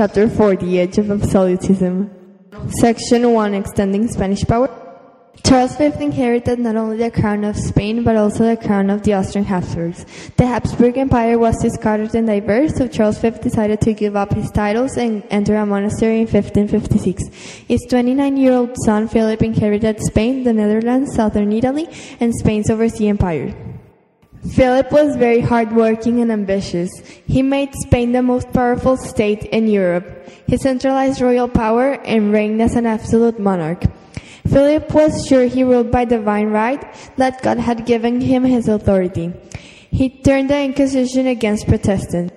Chapter 4, The Edge of Absolutism. Section 1, Extending Spanish Power. Charles V inherited not only the crown of Spain, but also the crown of the Austrian Habsburgs. The Habsburg Empire was discarded and diverse, so Charles V decided to give up his titles and enter a monastery in 1556. His 29-year-old son Philip inherited Spain, the Netherlands, southern Italy, and Spain's overseas empire. Philip was very hardworking and ambitious. He made Spain the most powerful state in Europe. He centralized royal power and reigned as an absolute monarch. Philip was sure he ruled by divine right, that God had given him his authority. He turned the Inquisition against Protestants.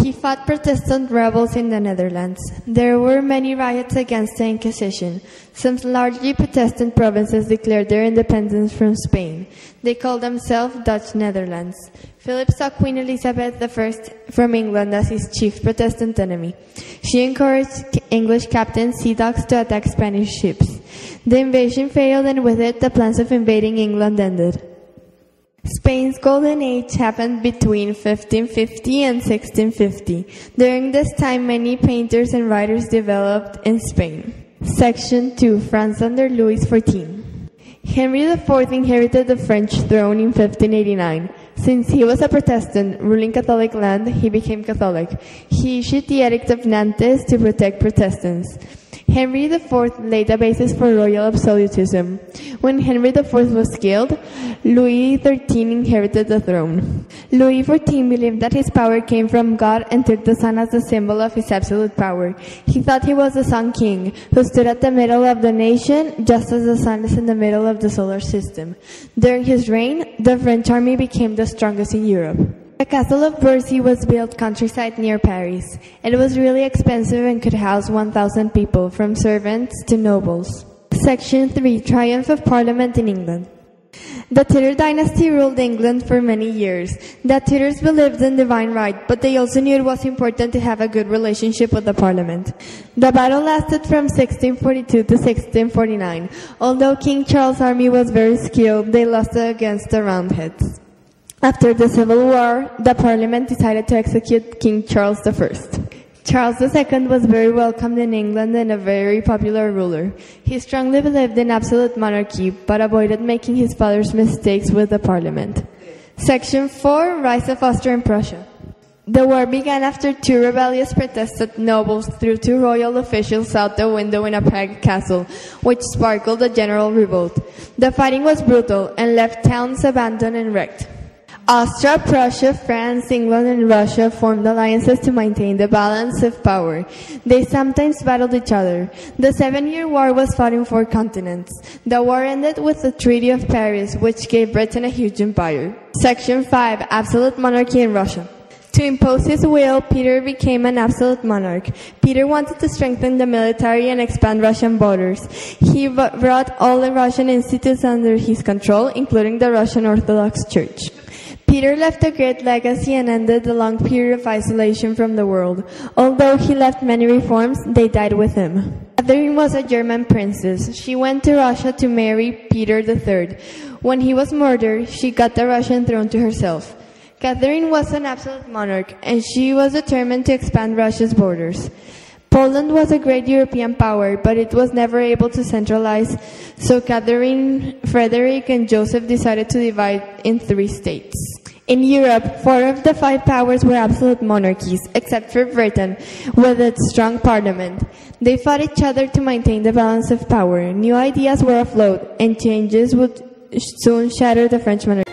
He fought Protestant rebels in the Netherlands. There were many riots against the Inquisition. Some largely Protestant provinces declared their independence from Spain. They called themselves Dutch Netherlands. Philip saw Queen Elizabeth I from England as his chief Protestant enemy. She encouraged English captain sea dogs to attack Spanish ships. The invasion failed, and with it, the plans of invading England ended. Spain's golden age happened between 1550 and 1650. During this time, many painters and writers developed in Spain. Section 2, France under Louis XIV. Henry IV inherited the French throne in 1589. Since he was a Protestant ruling Catholic land, he became Catholic. He issued the Edict of Nantes to protect Protestants. Henry IV laid the basis for royal absolutism. When Henry IV was killed, Louis XIII inherited the throne. Louis XIV believed that his power came from God and took the sun as the symbol of his absolute power. He thought he was the Sun King, who stood at the middle of the nation, just as the sun is in the middle of the solar system. During his reign, the French army became the strongest in Europe. The castle of Bercy was built countryside near Paris. It was really expensive and could house 1,000 people, from servants to nobles. Section 3, Triumph of Parliament in England. The Tudor dynasty ruled England for many years. The Tudors believed in divine right, but they also knew it was important to have a good relationship with the Parliament. The battle lasted from 1642 to 1649. Although King Charles' army was very skilled, they lost against the Roundheads. After the Civil War, the Parliament decided to execute King Charles I. Charles II was very welcomed in England and a very popular ruler. He strongly believed in absolute monarchy, but avoided making his father's mistakes with the Parliament. Section 4, Rise of Austria and Prussia. The war began after two rebellious Protestant nobles threw two royal officials out the window in a Prague castle, which sparkled a general revolt. The fighting was brutal and left towns abandoned and wrecked. Austria, Prussia, France, England, and Russia formed alliances to maintain the balance of power. They sometimes battled each other. The 7-Year War was fought in 4 continents. The war ended with the Treaty of Paris, which gave Britain a huge empire. Section 5, Absolute Monarchy in Russia. To impose his will, Peter became an absolute monarch. Peter wanted to strengthen the military and expand Russian borders. He brought all the Russian institutes under his control, including the Russian Orthodox Church. Peter left a great legacy and ended the long period of isolation from the world. Although he left many reforms, they died with him. Catherine was a German princess. She went to Russia to marry Peter III. When he was murdered, she got the Russian throne to herself. Catherine was an absolute monarch, and she was determined to expand Russia's borders. Poland was a great European power, but it was never able to centralize, so Catherine, Frederick, and Joseph decided to divide in 3 states. In Europe, 4 of the 5 powers were absolute monarchies, except for Britain, with its strong parliament. They fought each other to maintain the balance of power. New ideas were afloat, and changes would soon shatter the French monarchy.